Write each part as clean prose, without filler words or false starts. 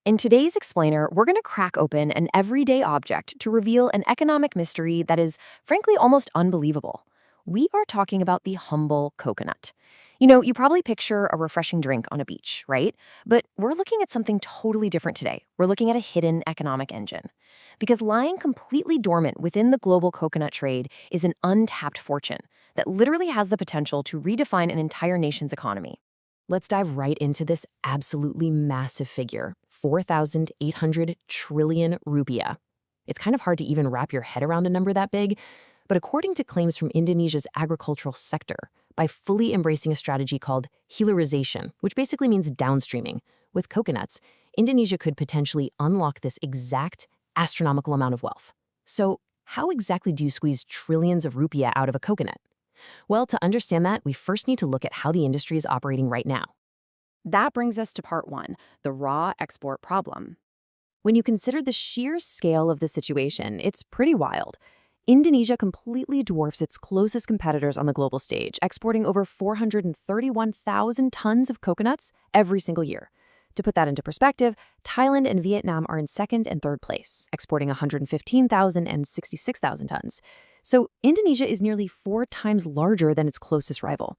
In today's explainer, we're going to crack open an everyday object to reveal an economic mystery that is, frankly, almost unbelievable. We are talking about the humble coconut. You probably picture a refreshing drink on a beach, right? But we're looking at something totally different today. We're looking at a hidden economic engine. Because lying completely dormant within the global coconut trade is an untapped fortune that literally has the potential to redefine an entire nation's economy. Let's dive right into this absolutely massive figure, 4,800 trillion rupia. It's kind of hard to even wrap your head around a number that big, but according to claims from Indonesia's agricultural sector, by fully embracing a strategy called hilarization, which basically means downstreaming, with coconuts, Indonesia could potentially unlock this exact astronomical amount of wealth. So how exactly do you squeeze trillions of rupiah out of a coconut? Well, to understand that, we first need to look at how the industry is operating right now. That brings us to part one, the raw export problem. When you consider the sheer scale of the situation, it's pretty wild. Indonesia completely dwarfs its closest competitors on the global stage, exporting over 431,000 tons of coconuts every single year. To put that into perspective, Thailand and Vietnam are in second and third place, exporting 115,000 and 66,000 tons. So Indonesia is nearly 4 times larger than its closest rival.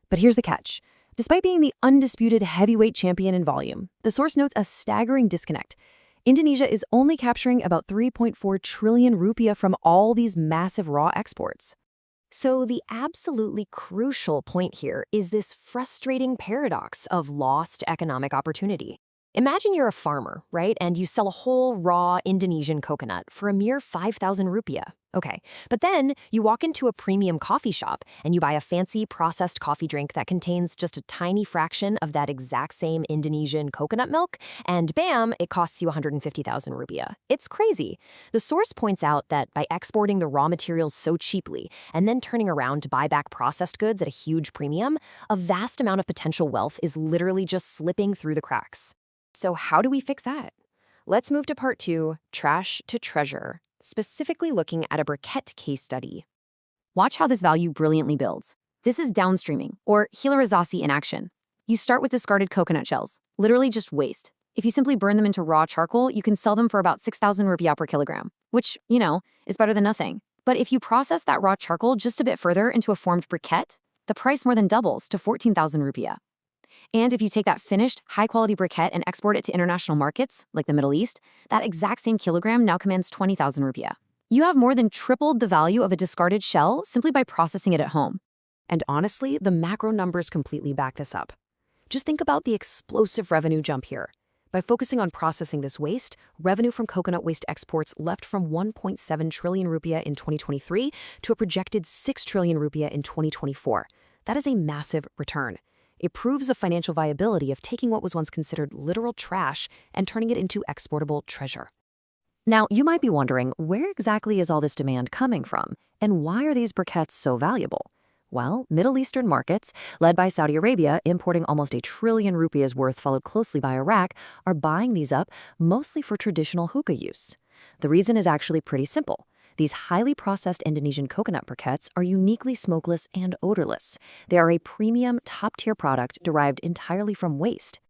But here's the catch. Despite being the undisputed heavyweight champion in volume, the source notes a staggering disconnect. Indonesia is only capturing about 3.4 trillion rupiah from all these massive raw exports. So the absolutely crucial point here is this frustrating paradox of lost economic opportunity. Imagine you're a farmer, right? And you sell a whole raw Indonesian coconut for a mere 5,000 rupiah. Okay, but then you walk into a premium coffee shop and you buy a fancy processed coffee drink that contains just a tiny fraction of that exact same Indonesian coconut milk, and bam, it costs you 150,000 rupiah. It's crazy. The source points out that by exporting the raw materials so cheaply and then turning around to buy back processed goods at a huge premium, a vast amount of potential wealth is literally just slipping through the cracks. So how do we fix that? Let's move to part two, trash to treasure, specifically looking at a briquette case study. Watch how this value brilliantly builds. This is downstreaming, or hilarizasi in action. You start with discarded coconut shells, literally just waste. If you simply burn them into raw charcoal, you can sell them for about 6,000 rupiah per kilogram, which, is better than nothing. But if you process that raw charcoal just a bit further into a formed briquette, the price more than doubles to 14,000 rupiah. And if you take that finished, high-quality briquette and export it to international markets, like the Middle East, that exact same kilogram now commands 20,000 rupiah. You have more than tripled the value of a discarded shell simply by processing it at home. And honestly, the macro numbers completely back this up. Just think about the explosive revenue jump here. By focusing on processing this waste, revenue from coconut waste exports left from 1.7 trillion rupiah in 2023 to a projected 6 trillion rupiah in 2024. That is a massive return. It proves the financial viability of taking what was once considered literal trash and turning it into exportable treasure. Now, you might be wondering, where exactly is all this demand coming from? And why are these briquettes so valuable? Well, Middle Eastern markets, led by Saudi Arabia, importing almost 1 trillion rupiahs worth, followed closely by Iraq, are buying these up mostly for traditional hookah use. The reason is actually pretty simple. These highly processed Indonesian coconut briquettes are uniquely smokeless and odorless. They are a premium, top-tier product derived entirely from waste.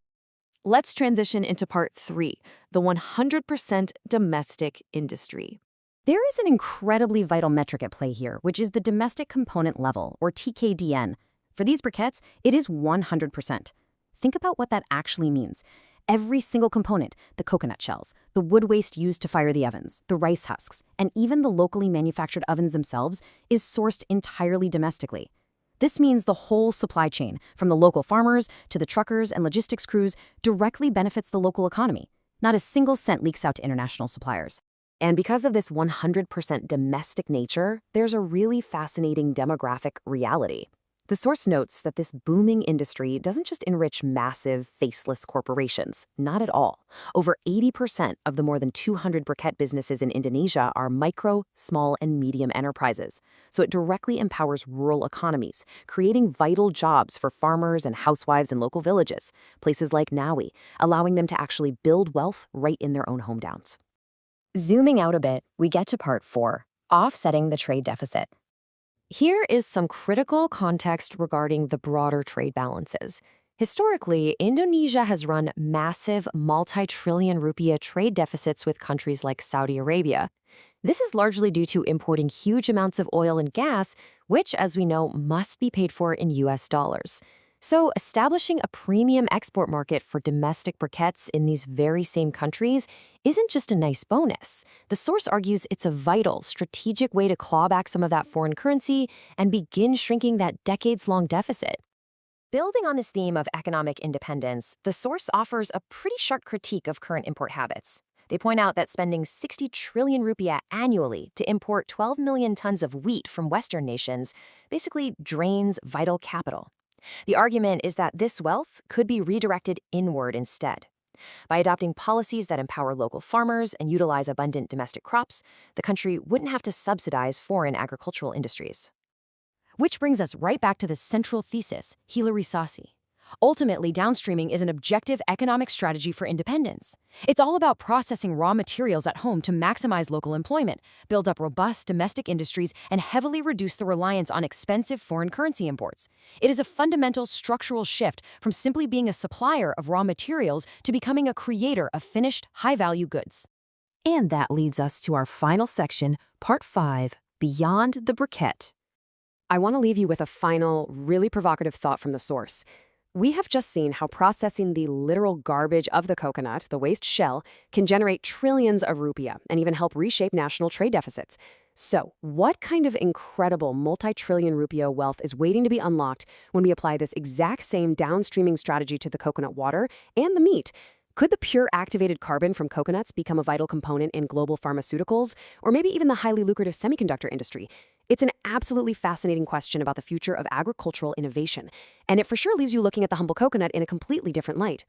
Let's transition into part three, the 100% domestic industry. There is an incredibly vital metric at play here, which is the domestic component level, or TKDN. For these briquettes, it is 100%. Think about what that actually means. Every single component, the coconut shells, the wood waste used to fire the ovens, the rice husks, and even the locally manufactured ovens themselves, is sourced entirely domestically. This means the whole supply chain, from the local farmers to the truckers and logistics crews, directly benefits the local economy. Not a single cent leaks out to international suppliers. And because of this 100% domestic nature, there's a really fascinating demographic reality. The source notes that this booming industry doesn't just enrich massive, faceless corporations. Not at all. Over 80% of the more than 200 briquette businesses in Indonesia are micro, small, and medium enterprises. So it directly empowers rural economies, creating vital jobs for farmers and housewives in local villages, places like Nawi, allowing them to actually build wealth right in their own hometowns. Zooming out a bit, we get to part four, offsetting the trade deficit. Here is some critical context regarding the broader trade balances. Historically, Indonesia has run massive multi-trillion rupiah trade deficits with countries like Saudi Arabia. This is largely due to importing huge amounts of oil and gas, which, as we know, must be paid for in US dollars. So, establishing a premium export market for domestic briquettes in these very same countries isn't just a nice bonus. The source argues it's a vital, strategic way to claw back some of that foreign currency and begin shrinking that decades-long deficit. Building on this theme of economic independence, the source offers a pretty sharp critique of current import habits. They point out that spending 60 trillion rupiah annually to import 12 million tons of wheat from Western nations basically drains vital capital. The argument is that this wealth could be redirected inward instead. By adopting policies that empower local farmers and utilize abundant domestic crops, the country wouldn't have to subsidize foreign agricultural industries. Which brings us right back to the central thesis, Hilary Sasi. Ultimately, downstreaming is an objective economic strategy for independence. It's all about processing raw materials at home to maximize local employment, build up robust domestic industries, and heavily reduce the reliance on expensive foreign currency imports. It is a fundamental structural shift from simply being a supplier of raw materials to becoming a creator of finished, high-value goods. And that leads us to our final section, Part 5, Beyond the Briquette. I want to leave you with a final, really provocative thought from the source. We have just seen how processing the literal garbage of the coconut, the waste shell, can generate trillions of rupiah and even help reshape national trade deficits. So, what kind of incredible multi-trillion rupiah wealth is waiting to be unlocked when we apply this exact same downstreaming strategy to the coconut water and the meat? Could the pure activated carbon from coconuts become a vital component in global pharmaceuticals, or maybe even the highly lucrative semiconductor industry? It's an absolutely fascinating question about the future of agricultural innovation, and it for sure leaves you looking at the humble coconut in a completely different light.